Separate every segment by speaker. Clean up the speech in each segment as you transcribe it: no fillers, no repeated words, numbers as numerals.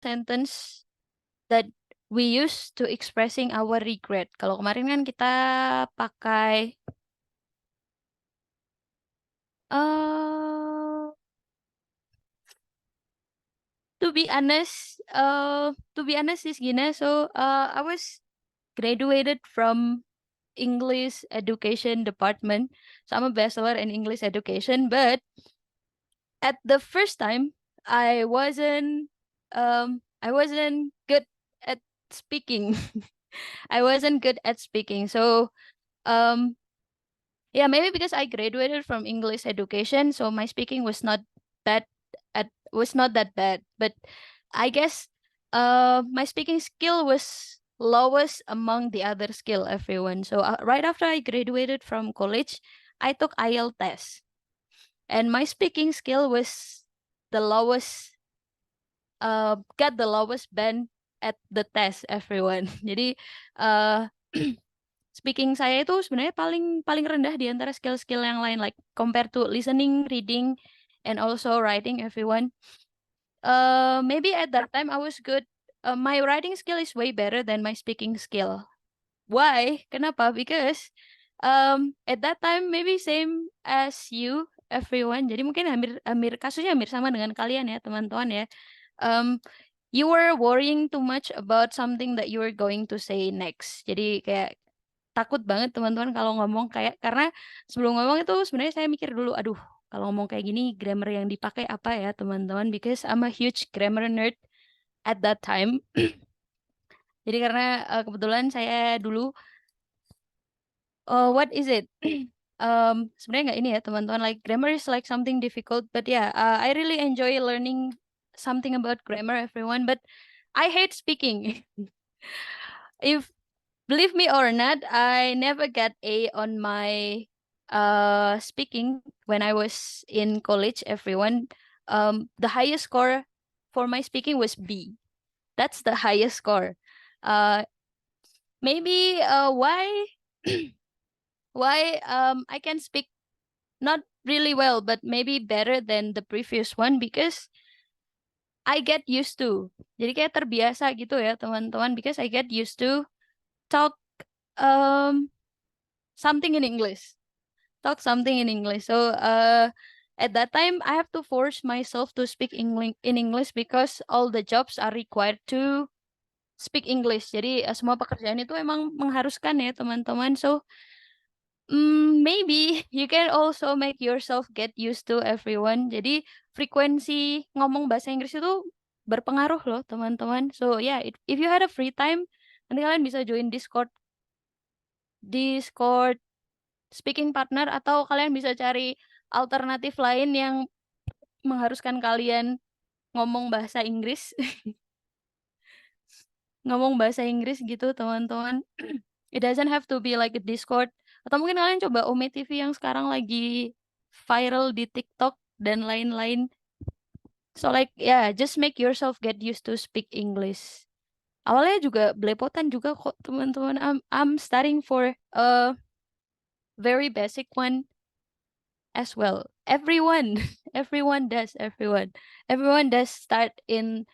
Speaker 1: sentence that we use to expressing our regret. Kalau kemarin kan kita pakai uh, to be honest is gini. So I was graduated from English education department. So I'm a bachelor in English education, but at the first time I wasn't good at speaking. I wasn't good at speaking. So um yeah, maybe because I graduated from English education, so my speaking that was not that bad. But I guess my speaking skill was lowest among the other skill everyone. So right after I graduated from college, I took IELTS test, and my speaking skill was the lowest, got the lowest band at the test everyone. Jadi uh speaking saya itu sebenarnya paling paling rendah di antara skill-skill yang lain, like compared to listening, reading, and also writing everyone. Maybe at that time I was good. My writing skill is way better than my speaking skill. Why? Kenapa? Because at that time maybe same as you everyone. Jadi mungkin hampir kasusnya hampir sama dengan kalian ya teman-teman ya. You were worrying too much about something that you were going to say next. Jadi kayak takut banget teman-teman kalau ngomong karena sebelum ngomong itu sebenarnya saya mikir dulu, aduh kalau ngomong kayak gini grammar yang dipakai apa ya teman-teman, because I'm a huge grammar nerd at that time. Jadi karena kebetulan saya dulu what is it? Sebenarnya nggak ini ya teman-teman, like grammar is like something difficult, but yeah, I really enjoy learning something about grammar everyone, but I hate speaking. If believe me or not, I never got A on my speaking when I was in college everyone. The highest score for my speaking was B. That's the highest score. Uh maybe why I can speak not really well, but maybe better than the previous one because I get used to. Jadi kayak terbiasa gitu ya teman-teman, because I get used to talk um something in English. Talk something in English. So at that time I have to force myself to speak in English because all the jobs are required to speak English. Jadi semua pekerjaan itu emang mengharuskan ya teman-teman. So maybe you can also make yourself get used to everyone. Jadi frekuensi ngomong bahasa Inggris itu berpengaruh loh teman-teman. So yeah, if you had a free time, nanti kalian bisa join Discord speaking partner, atau kalian bisa cari alternatif lain yang mengharuskan kalian ngomong bahasa Inggris. Ngomong bahasa Inggris gitu teman-teman. It doesn't have to be like a Discord, atau mungkin kalian coba Ome TV yang sekarang lagi viral di TikTok dan lain-lain. So like yeah, just make yourself get used to speak English. Awalnya juga belepotan juga kok teman-teman. I'm studying for a very basic one as well. Everyone, everyone does start in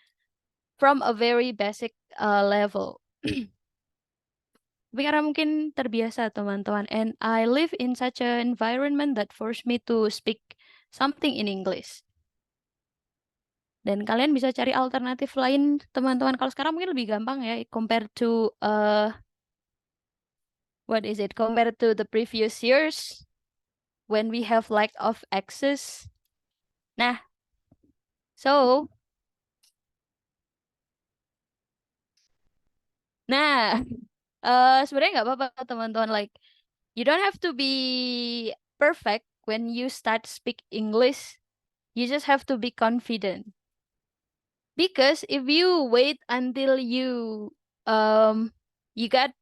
Speaker 1: from a very basic level. Tapi karena mungkin terbiasa teman-teman, and I live in such an environment that forced me to speak something in English. Dan kalian bisa cari alternatif lain teman-teman. Kalau sekarang mungkin lebih gampang ya compared to what is it? Compared to the previous years when we have lack of access. Nah, so nah, sebenarnya nggak apa-apa teman-teman. Like, you don't have to be perfect when you start speak English. You just have to be confident. Because if you wait until you got,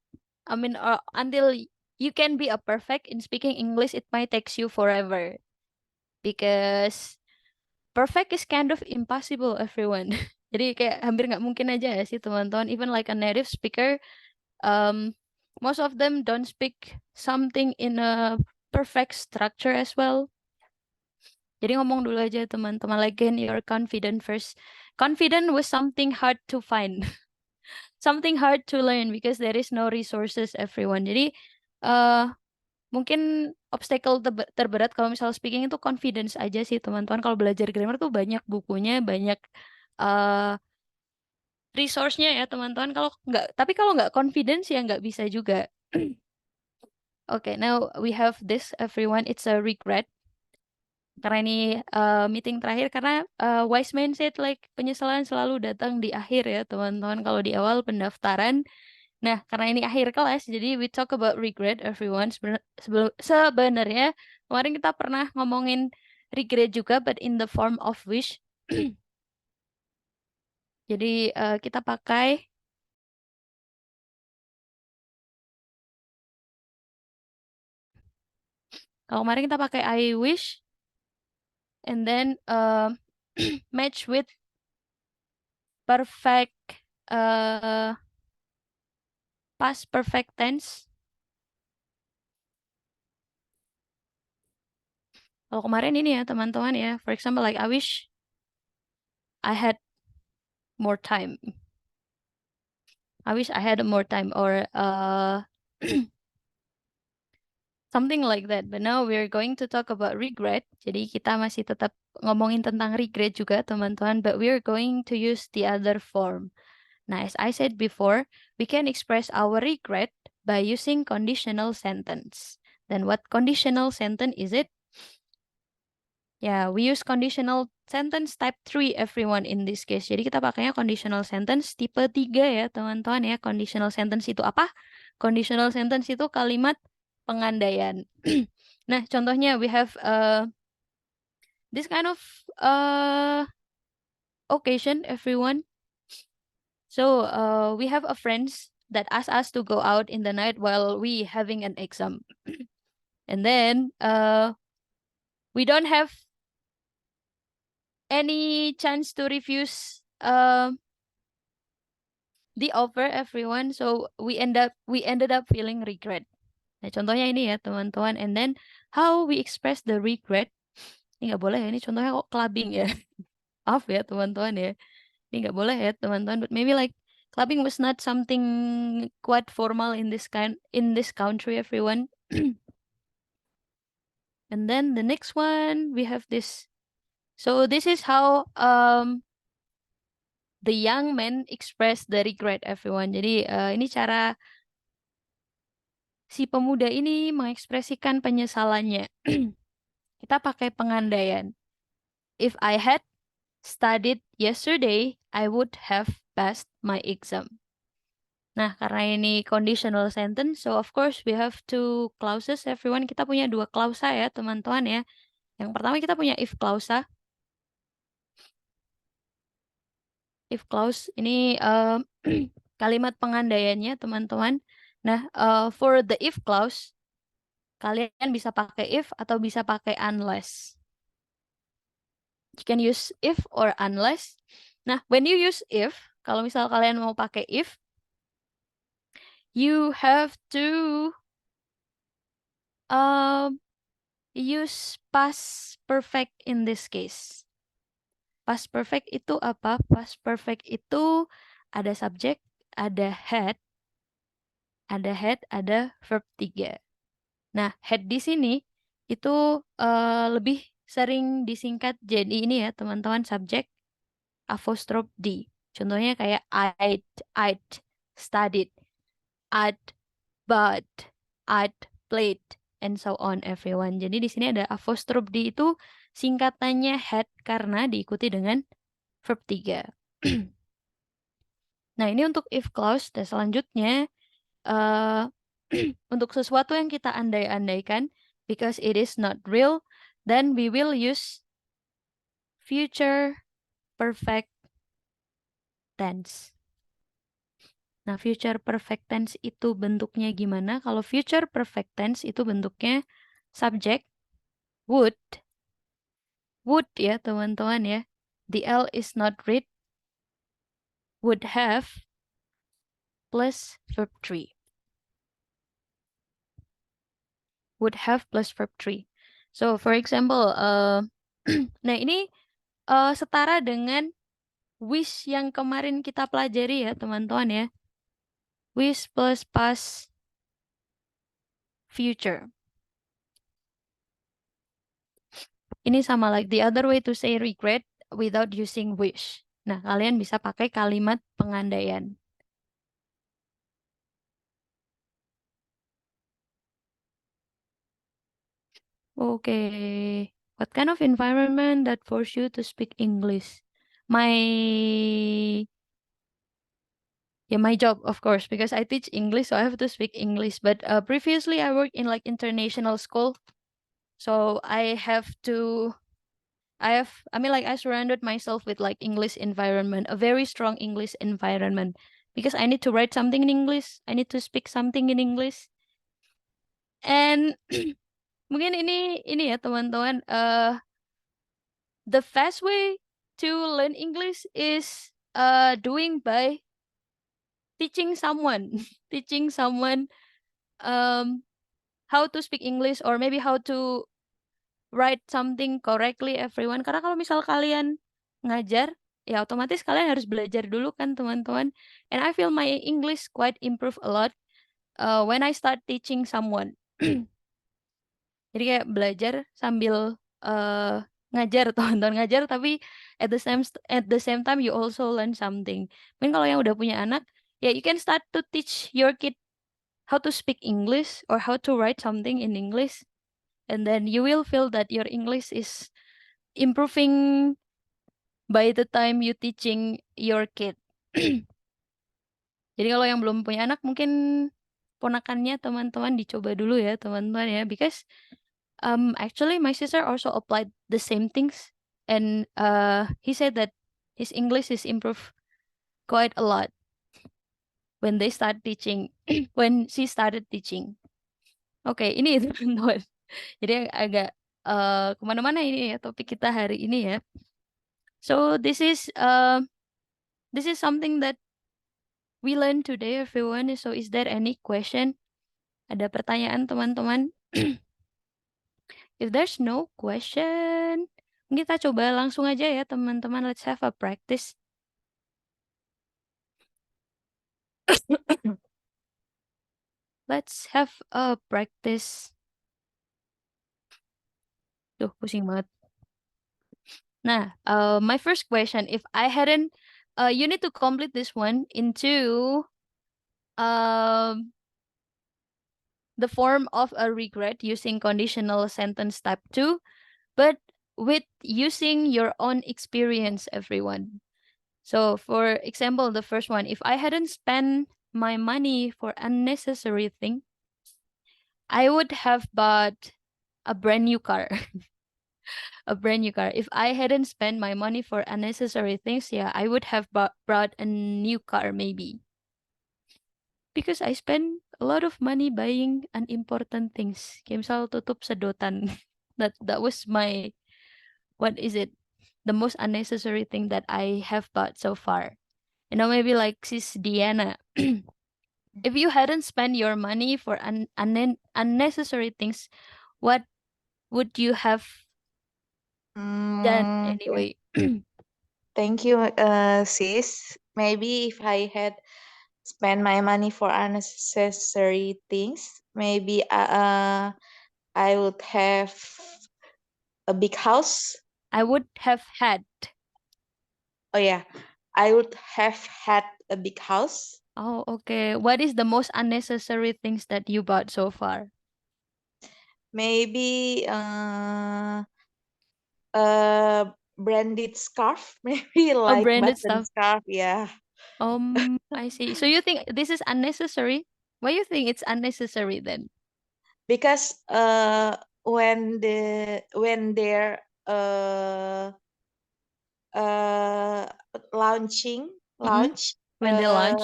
Speaker 1: until you can be a perfect in speaking English, it might takes you forever. Because perfect is kind of impossible, everyone. Jadi kayak hampir nggak mungkin aja ya sih teman-teman. Even like a native speaker, most of them don't speak something in a perfect structure as well. Jadi ngomong dulu aja teman-teman, like gain your confidence first. confident was something hard to find. Something hard to learn because there is no resources everyone. Jadi mungkin obstacle terberat kalau misal speaking itu confidence aja sih teman-teman. Kalau belajar grammar tuh banyak bukunya, banyak uh, resource-nya ya teman-teman. Tapi kalau nggak confidence ya nggak bisa juga. Okay, now we have this everyone. It's a regret. Karena ini meeting terakhir karena wise man said like penyesalan selalu datang di akhir ya teman-teman. Kalau di awal pendaftaran. Nah, karena ini akhir kelas, jadi we talk about regret everyone. Sebenarnya kemarin kita pernah ngomongin regret juga, but in the form of wish. Jadi kita pakai kalau kemarin kita pakai I wish, and then match with perfect past perfect tense. Kalau kemarin ini ya teman-teman ya, for example like I wish I had more time. I wish I had more time or something like that. But now we're going to talk about regret. Jadi kita masih tetap ngomongin tentang regret juga teman-teman, but we're going to use the other form. Nah, as I said before, we can express our regret by using conditional sentence. Then what conditional sentence is it? Yeah, we use conditional sentence type 3 everyone in this case. Jadi kita pakainya conditional sentence tipe 3 ya teman-teman ya. Conditional sentence itu apa? Conditional sentence itu kalimat pengandaian. Nah, contohnya we have this kind of occasion everyone. So we have a friends that ask us to go out in the night while we having an exam. And then we don't have any chance to refuse the offer everyone, so we ended up feeling regret. Nah, contohnya ini ya teman-teman. And then how we express the regret. Ini nggak boleh ya, ini contohnya kok clubbing ya. Maaf ya teman-teman ya. Ini nggak boleh ya teman-teman. But maybe like clubbing was not something quite formal in this country everyone. And then the next one we have this. So this is how the young man express the regret everyone. Jadi ini cara si pemuda ini mengekspresikan penyesalannya. Kita pakai pengandaian. If I had studied yesterday, I would have passed my exam. Nah, karena ini conditional sentence, so of course we have two clauses everyone. Kita punya dua klausa ya teman-teman ya. Yang pertama kita punya if klausa. If clause ini kalimat pengandaiannya teman-teman. Nah, for the if clause kalian bisa pakai if atau bisa pakai unless. You can use if or unless. Nah, when you use if, kalau misal kalian mau pakai if, you have to use past perfect in this case. Past perfect itu apa? Past perfect itu ada subjek, ada head, ada verb 3. Nah, head di sini itu lebih sering disingkat jadi ini ya, teman-teman, subjek apostrophe D. Contohnya kayak I'd studied, I'd bought, I'd played, and so on everyone. Jadi di sini ada apostrophe D itu singkatannya had karena diikuti dengan verb 3. Nah, ini untuk if clause. Dan selanjutnya untuk sesuatu yang kita andai-andaikan, because it is not real, then we will use future perfect tense. Nah, future perfect tense itu bentuknya gimana? Kalau future perfect tense itu bentuknya subjek would ya teman-teman ya. The L is not read, would have plus verb 3. Would have plus verb 3. So for example, nah ini setara dengan wish yang kemarin kita pelajari ya teman-teman ya. Wish plus past future. Ini sama like the other way to say regret without using wish. Nah, kalian bisa pakai kalimat pengandaian. Okay. What kind of environment that force you to speak English? My my job, of course, because I teach English, so I have to speak English. But previously, I worked in like international school, so I surrounded myself with like English environment, a very strong English environment, because I need to write something in English, I need to speak something in English, and mungkin ini ya teman-teman, the fast way to learn English is doing by teaching someone, teaching someone um how to speak English or maybe how to write something correctly everyone. Karena kalau misal kalian ngajar, ya otomatis kalian harus belajar dulu kan teman-teman. And I feel my English quite improve a lot when I start teaching someone. Jadi kayak belajar sambil ngajar teman-teman ngajar tapi at the same time you also learn something. Mungkin kalau yang udah punya anak, ya you can start to teach your kid how to speak English or how to write something in English, and then you will feel that your English is improving by the time you teaching your kid. Jadi kalau yang belum punya anak mungkin ponakannya teman-teman dicoba dulu ya teman-teman ya, because actually my sister also applied the same things, and he said that his English is improved quite a lot when they start teaching when she started teaching. Oke, ini teman-teman. Jadi agak kemana-mana ini ya topik kita hari ini ya. So this is something that we learned today, everyone. So is there any question? Ada pertanyaan teman-teman? If there's no question, kita coba langsung aja ya teman-teman. Let's have a practice. Let's have a practice. Duh, pusing banget. Nah, my first question, if I hadn't, you need to complete this one into um the form of a regret using conditional sentence type 2, but with using your own experience, everyone. So, for example, the first one, if I hadn't spent my money for unnecessary thing, I would have bought a brand new car. A brand new car. If I hadn't spent my money for unnecessary things, yeah, I would have brought a new car maybe. Because I spend a lot of money buying unimportant things. Kayak misal tutup sedotan. That was my, what is it? The most unnecessary thing that I have bought so far. Maybe like Sis Diana. If you hadn't spent your money for unnecessary things, what would you have done anyway?
Speaker 2: Thank you, sis. Maybe if I had spent my money for unnecessary things, maybe I would have a big house.
Speaker 1: I would have had.
Speaker 2: Oh yeah, I would have had a big house.
Speaker 1: Oh, okay. What is the most unnecessary things that you bought so far?
Speaker 2: Maybe a branded scarf, maybe
Speaker 1: Oh,
Speaker 2: like
Speaker 1: branded
Speaker 2: button
Speaker 1: stuff.
Speaker 2: scarf. Yeah,
Speaker 1: I see. So you think this is unnecessary? Why you think it's unnecessary then?
Speaker 2: because when they're uh uh launching
Speaker 1: Mm-hmm.
Speaker 2: launch
Speaker 1: When they launch?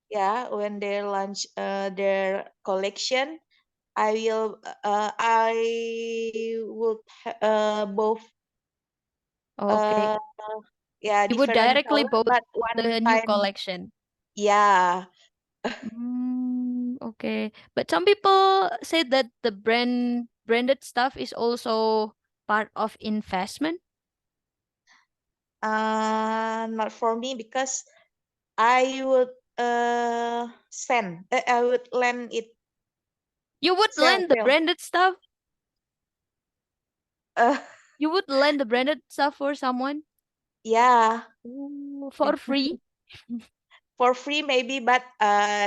Speaker 2: yeah, when they launch their collection, I would both
Speaker 1: Okay.
Speaker 2: uh yeah,
Speaker 1: You would
Speaker 2: different
Speaker 1: directly
Speaker 2: color
Speaker 1: bought
Speaker 2: but one
Speaker 1: the new
Speaker 2: time.
Speaker 1: collection.
Speaker 2: Yeah,
Speaker 1: Okay. But some people say that the branded stuff is also part of investment.
Speaker 2: Not for me because I would I would lend it,
Speaker 1: You would
Speaker 2: sell,
Speaker 1: lend the
Speaker 2: sell.
Speaker 1: branded stuff?
Speaker 2: Uh,
Speaker 1: You would lend the branded stuff for someone?
Speaker 2: yeah,
Speaker 1: Ooh, for free?
Speaker 2: for free maybe, but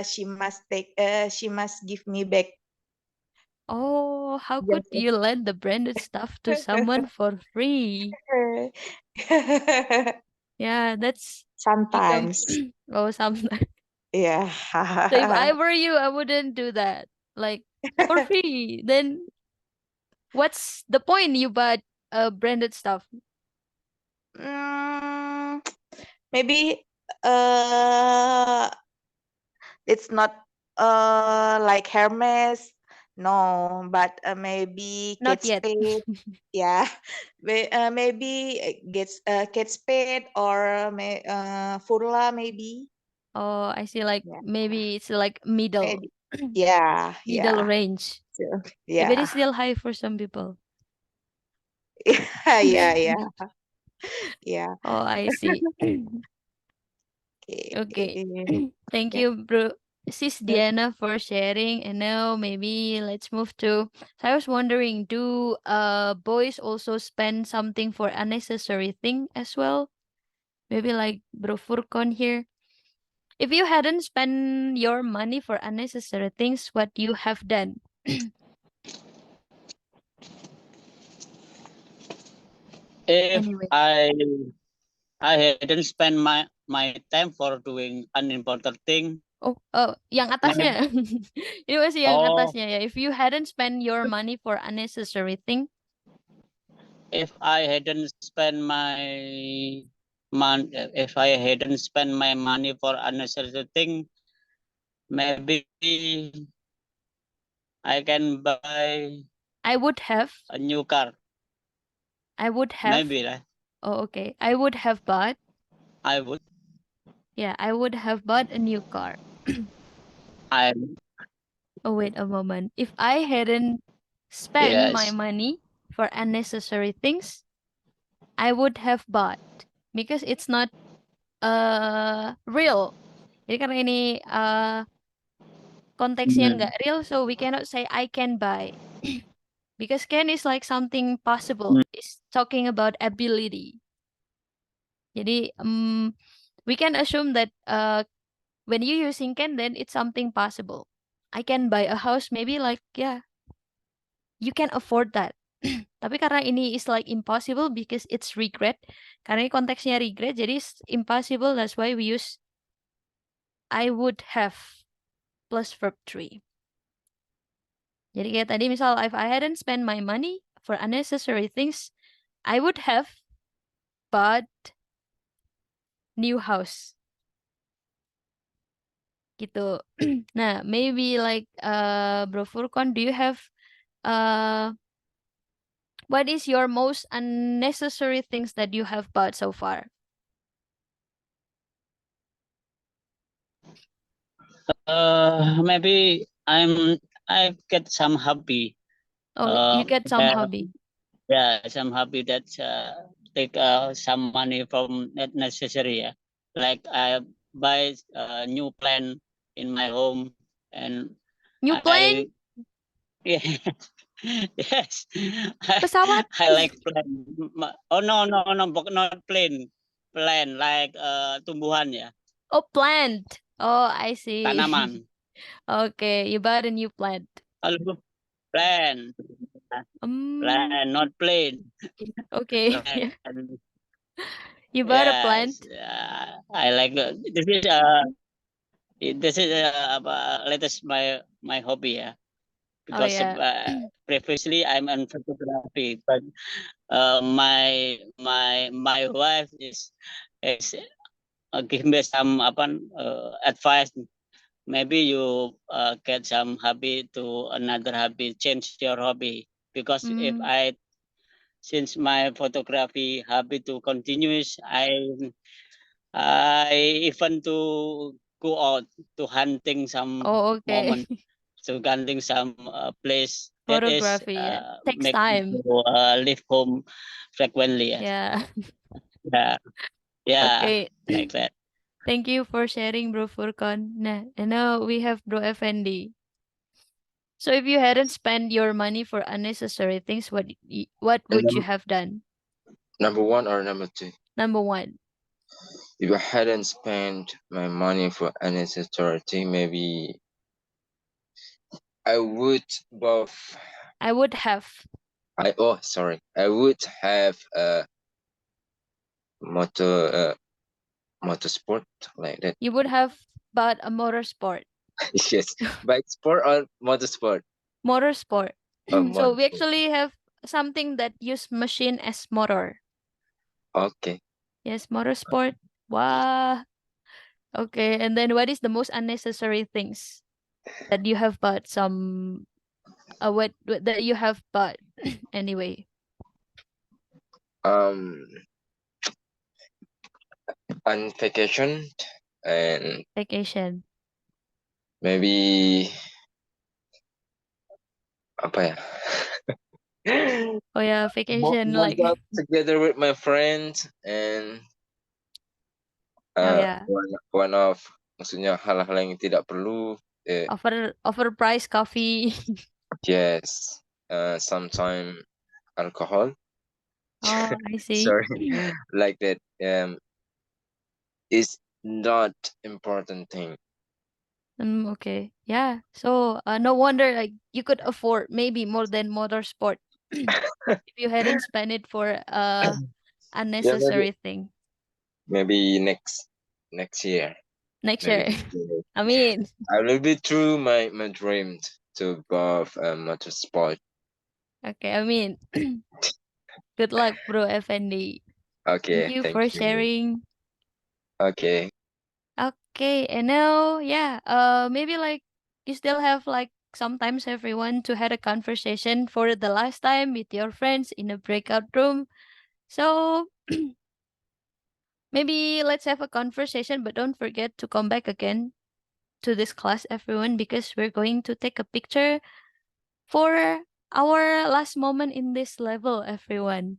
Speaker 2: she must give me back.
Speaker 1: Oh, how could
Speaker 2: Just
Speaker 1: you lend the branded stuff to someone for free? Yeah, that's become
Speaker 2: sometimes,
Speaker 1: oh sometimes.
Speaker 2: yeah.
Speaker 1: So if I were you, I wouldn't do that. Like for free. Then what's the point you bought branded stuff?
Speaker 2: Mm, maybe it's not like Hermes, no, but maybe
Speaker 1: Not
Speaker 2: Kate
Speaker 1: yet.
Speaker 2: Spade, yeah. Maybe Kate Spade or Furla maybe,
Speaker 1: Oh, I see. Like
Speaker 2: yeah,
Speaker 1: maybe it's like middle
Speaker 2: maybe, yeah,
Speaker 1: middle
Speaker 2: yeah,
Speaker 1: range.
Speaker 2: so,
Speaker 1: Yeah, but
Speaker 2: yeah,
Speaker 1: it's still high for some people.
Speaker 2: yeah, yeah, yeah.
Speaker 1: Oh, I see. Okay.
Speaker 2: Okay.
Speaker 1: Thank
Speaker 2: Yeah.
Speaker 1: you, bro. Sis Diana, for sharing. And now maybe let's move to. So I was wondering, do boys also spend something for unnecessary thing as well? Maybe like Bro Furkon here. If you hadn't spent your money for unnecessary things, what you have done?
Speaker 3: If
Speaker 1: Anyway.
Speaker 3: I hadn't spent my time for doing unimportant thing,
Speaker 1: Oh, yang
Speaker 3: maybe,
Speaker 1: atasnya. Ini masih yang
Speaker 3: oh,
Speaker 1: atasnya ya. If you hadn't spent your money for unnecessary thing,
Speaker 3: if I hadn't spent if I hadn't spent my money for unnecessary thing, maybe I can buy
Speaker 1: I would have.
Speaker 3: a new car.
Speaker 1: I would have.
Speaker 3: Maybe lah.
Speaker 1: Oh, okay. I would have bought.
Speaker 3: I would.
Speaker 1: Yeah, I would have bought a new car.
Speaker 3: I
Speaker 1: Oh, wait a moment. If I hadn't spent my
Speaker 3: yes.
Speaker 1: money for unnecessary things, I would have bought because it's not real. Jadi karena ini konteksnya
Speaker 3: Hmm.
Speaker 1: nggak real, so we cannot say I can buy. Because can is like something possible. It's talking about ability. Jadi we can assume that when you using can, then it's something possible. I can buy a house, maybe like yeah, you can afford that. Tapi karena ini is like impossible because it's regret. Karena ini konteksnya regret, jadi it's impossible. That's why we use I would have plus verb 3. Jadi kayak tadi misal if I hadn't spent my money for unnecessary things, I would have bought new house. Gitu. Nah, maybe like Bro Furkon, do you have what is your most unnecessary things that you have bought so far?
Speaker 3: Maybe I get some hobby.
Speaker 1: Oh, you get some
Speaker 3: That,
Speaker 1: hobby.
Speaker 3: yeah, some hobby that take some money from not necessary. Yeah. Like I buy a new plant in my home, and
Speaker 1: New plane?
Speaker 3: I yeah, yes,
Speaker 1: Pesawat?
Speaker 3: I like plant. Oh no, not plane, plant like tumbuhan ya,
Speaker 1: Oh, plant. Oh, I see.
Speaker 3: tanaman.
Speaker 1: Okay, you bought a new plant.
Speaker 3: Halo, plant, not plane.
Speaker 1: Okay. Yeah.
Speaker 3: Plant.
Speaker 1: You bought a
Speaker 3: Yes,
Speaker 1: plant?
Speaker 3: I like this is latest my hobby ya.
Speaker 1: Oh,
Speaker 3: Because
Speaker 1: yeah.
Speaker 3: previously I'm in photography, but my wife is give me some advice. Maybe you get some hobby to another hobby, change your hobby. Because if since my photography hobby to continuous, I even to go out to hunting some
Speaker 1: Oh, okay.
Speaker 3: moment, to hunting some place that is
Speaker 1: Photography, yeah. Takes
Speaker 3: make me
Speaker 1: time.
Speaker 3: to leave home frequently. Yes.
Speaker 1: Yeah.
Speaker 3: Yeah, yeah,
Speaker 1: Okay.
Speaker 3: like that.
Speaker 1: Thank you for sharing, Bro Furkan. Nah, and now we have Bro Effendi. So if you hadn't spent your money for unnecessary things, what
Speaker 4: And
Speaker 1: would you have done?
Speaker 4: number one or number two?
Speaker 1: Number one,
Speaker 4: If I hadn't spent my money for unnecessary thing, maybe I would both.
Speaker 1: I would have.
Speaker 4: I would have a motorsport like that.
Speaker 1: You would have bought a motorsport.
Speaker 4: Yes, bike sport or motorsport.
Speaker 1: Motorsport.
Speaker 4: Oh,
Speaker 1: So we
Speaker 4: motorsport.
Speaker 1: actually have something that use machine as motor.
Speaker 4: Okay.
Speaker 1: Yes, motorsport. Wow. Okay, and then what is the most unnecessary things that you have bought some what that you have bought anyway?
Speaker 4: Um, on vacation and
Speaker 1: Vacation.
Speaker 4: maybe apa ya?
Speaker 1: Oh yeah, vacation like
Speaker 4: Nonton together with my friends and
Speaker 1: oh yeah,
Speaker 4: one of maksudnya hal-hal yang tidak perlu.
Speaker 1: overpriced coffee.
Speaker 4: Yes. Sometime alcohol.
Speaker 1: Oh, I see.
Speaker 4: Sorry, like that. Is not important thing.
Speaker 1: Okay. Yeah. So, no wonder like you could afford maybe more than motorsport if you hadn't spent it for
Speaker 4: Yeah,
Speaker 1: unnecessary thing.
Speaker 4: maybe next year.
Speaker 1: Next
Speaker 4: Maybe
Speaker 1: year. I mean,
Speaker 4: I will be through my dream to go motorsport.
Speaker 1: okay. I mean, good luck, Bro FND. Thank
Speaker 4: Okay,
Speaker 1: you
Speaker 4: thank
Speaker 1: for
Speaker 4: you.
Speaker 1: sharing.
Speaker 4: Okay.
Speaker 1: Okay, and now, yeah, maybe like you still have like sometimes everyone to had a conversation for the last time with your friends in a breakout room. So maybe let's have a conversation, but don't forget to come back again to this class, everyone, because we're going to take a picture for our last moment in this level, everyone.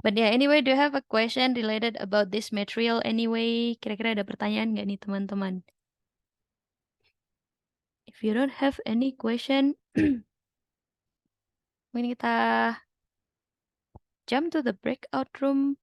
Speaker 1: But yeah, anyway, do you have a question related about this material anyway? Kira-kira ada pertanyaan nggak nih teman-teman? If you don't have any question, mungkin kita jump to the breakout room.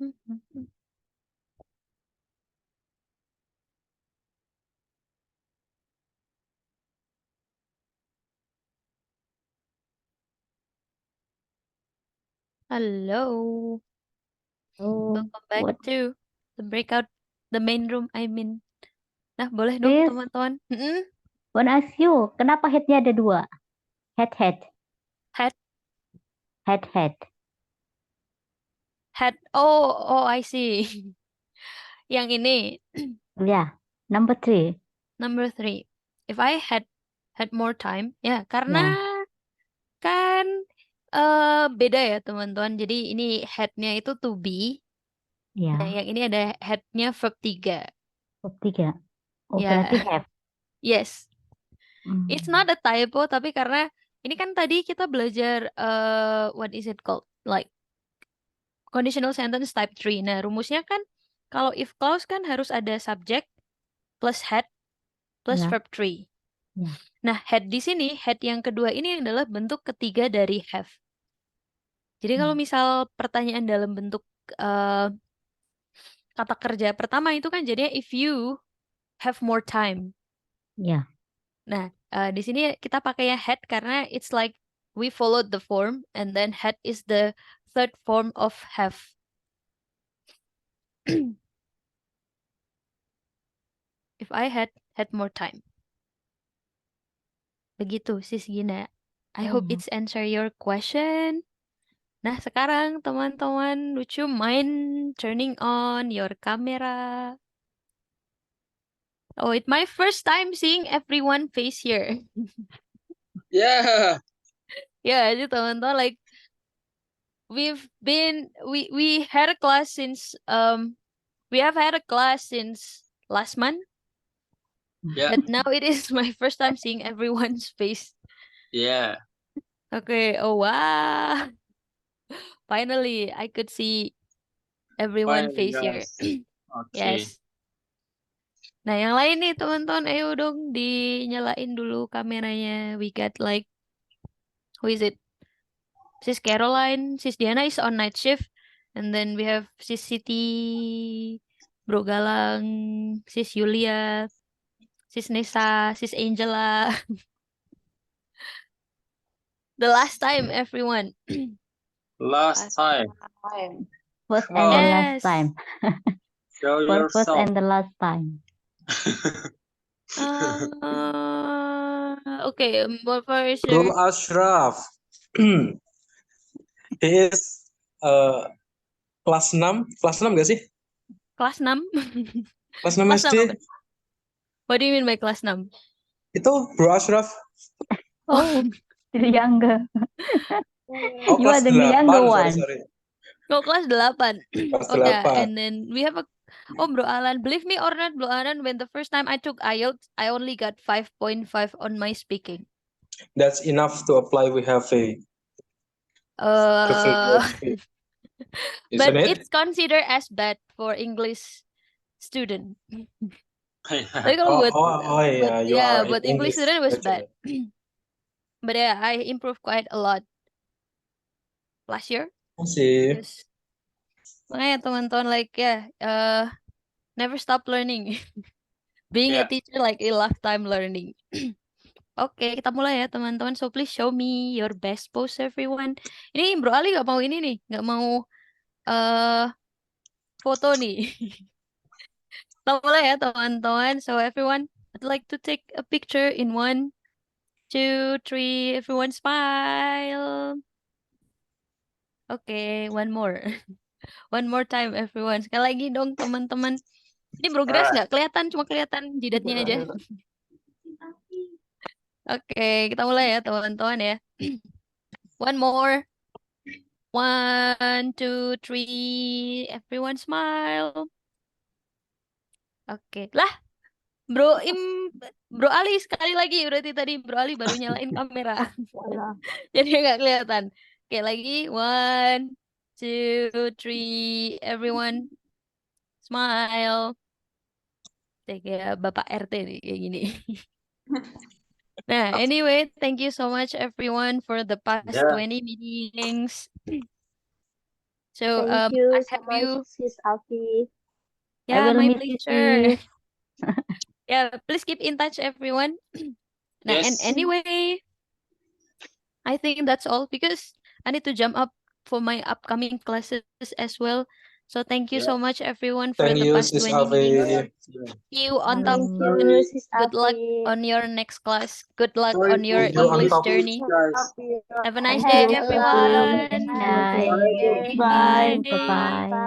Speaker 1: Hello.
Speaker 5: Oh,
Speaker 1: Welcome back
Speaker 5: what
Speaker 1: to the breakout, the main room, I mean. Nah, boleh dong
Speaker 5: this?
Speaker 1: teman-teman.
Speaker 5: Wanna ask you, kenapa headnya ada dua? Head,
Speaker 1: Head,
Speaker 5: head, head.
Speaker 1: head. Oh, I see. Yang ini,
Speaker 5: Yeah, number 3.
Speaker 1: number 3. If I had more time, ya karena
Speaker 5: Yeah,
Speaker 1: kan beda ya teman-teman. Jadi ini headnya itu to be. Nah,
Speaker 5: yeah.
Speaker 1: yang ini ada headnya verb 3.
Speaker 5: Verb 3. Oh,
Speaker 1: Ya,
Speaker 5: berarti have.
Speaker 1: yes. It's
Speaker 5: Hmm,
Speaker 1: not a typo, tapi karena ini kan tadi kita belajar what is it called? Like conditional sentence type 3. Nah, rumusnya kan kalau if clause kan harus ada subject plus head plus
Speaker 5: yeah,
Speaker 1: verb 3.
Speaker 5: yeah.
Speaker 1: Nah, head di sini, head yang kedua ini adalah bentuk ketiga dari have. Jadi kalau misal pertanyaan dalam bentuk kata kerja pertama itu kan jadinya if you have more time.
Speaker 5: Yeah.
Speaker 1: Nah, di sini kita pakainya had karena it's like we followed the form and then had is the third form of have. If I had more time. Begitu, Sis Gina. I hope
Speaker 5: Oh.
Speaker 1: it's answer your question. Nah, sekarang teman-teman, would you mind turning on your camera? Oh, it's my first time seeing everyone face here.
Speaker 4: Yeah.
Speaker 1: Ya, jadi teman-teman like we had a class since we have had a class since last month,
Speaker 4: Yeah.
Speaker 1: but now it is my first time seeing everyone's face.
Speaker 4: Yeah.
Speaker 1: Okay, oh wow. Finally, I could see everyone
Speaker 4: Finally,
Speaker 1: face here.
Speaker 4: yes. Okay.
Speaker 1: Yes. Nah, yang lain nih teman-teman, ayo dong dinyalain dulu kameranya. We got like, who is it? Sis Caroline, Sis Diana is on night shift. And then we have Sis Siti, Bro Galang, Sis Yulia, Sis Nessa, Sis Angela. The last time, everyone.
Speaker 4: Last time.
Speaker 5: First and
Speaker 4: Oh.
Speaker 5: the last
Speaker 1: Yes.
Speaker 5: time.
Speaker 4: Show
Speaker 5: First
Speaker 4: yourself.
Speaker 5: and the last time.
Speaker 1: Okay, what is
Speaker 6: Bro
Speaker 1: your
Speaker 6: Ashraf. He is kelas 6. Kelas 6 gak sih?
Speaker 1: kelas 6?
Speaker 6: Kelas 6
Speaker 1: Kelas 6
Speaker 6: SD.
Speaker 1: apa? What do you mean by kelas 6?
Speaker 6: Itu Bro Ashraf.
Speaker 5: Oh, still younger.
Speaker 6: Oh,
Speaker 5: You are
Speaker 6: kelas
Speaker 5: the
Speaker 6: 8.
Speaker 5: younger one.
Speaker 6: Sorry.
Speaker 1: Oh, kelas 8.
Speaker 6: Kelas
Speaker 1: Oh, yeah.
Speaker 6: 8.
Speaker 1: And then we have Bro Alan. Believe me or not, Bro Alan, when the first time I took IELTS, I only got 5.5 on my speaking.
Speaker 6: That's enough to apply with have a
Speaker 1: But
Speaker 6: isn't it?
Speaker 1: it's considered as bad for English student. Tapi kalau
Speaker 6: Yeah, you are
Speaker 1: but
Speaker 6: in
Speaker 1: English
Speaker 6: English
Speaker 1: student was
Speaker 6: lecturer.
Speaker 1: bad. But yeah, I improved quite a lot last year.
Speaker 6: Masih.
Speaker 1: Yes. Makanya teman-teman like never stop learning. Being a
Speaker 3: Yeah.
Speaker 1: teacher like a lifetime learning. Oke, kita mulai ya teman-teman. So please show me your best pose everyone. Ini Bro Ali nggak mau ini nih, nggak mau foto nih. Kita mulai ya teman-teman. So everyone, I'd like to take a picture in 1, 2, 3. Everyone smile. Oke, one more. One more time everyone. Sekali lagi dong teman-teman. Ini Bro Grace nggak kelihatan, cuma kelihatan jidatnya aja. Oke, kita mulai ya teman-teman ya. One more. 1, 2, 3. Everyone smile. Oke. Lah, Bro Ali sekali lagi. Berarti tadi Bro Ali baru nyalain kamera. Jadi nggak kelihatan. Oke, lagi. 1, 2, 3. Everyone smile. Kayak Bapak RT nih, kayak gini. Nah, anyway, thank you so much everyone for the past
Speaker 6: Yeah.
Speaker 1: 20 meetings. So
Speaker 5: Thank you
Speaker 1: I
Speaker 5: so
Speaker 1: have
Speaker 5: much,
Speaker 1: you.
Speaker 5: Sis Alfi. I
Speaker 1: Yeah,
Speaker 5: will
Speaker 1: my
Speaker 5: miss you,
Speaker 1: pleasure.
Speaker 5: sis.
Speaker 1: Yeah, please keep in touch, everyone. And
Speaker 3: Yes.
Speaker 1: anyway, I think that's all because I need to jump up for my upcoming classes as well. So thank you
Speaker 3: Yeah.
Speaker 1: so much, everyone, for
Speaker 6: Thank
Speaker 1: the
Speaker 6: you,
Speaker 1: past
Speaker 6: Sis
Speaker 1: 20 minutes.
Speaker 6: Alfi.
Speaker 1: See you on top.
Speaker 5: Thank you, Sis
Speaker 1: Good luck
Speaker 5: Alfi.
Speaker 1: on your next class. Good luck
Speaker 7: Sorry
Speaker 1: on your
Speaker 6: See you on
Speaker 1: English
Speaker 6: top.
Speaker 1: journey. Have a nice
Speaker 5: Thank
Speaker 1: day,
Speaker 5: you.
Speaker 1: everyone.
Speaker 5: Bye.
Speaker 1: Bye.
Speaker 5: Bye.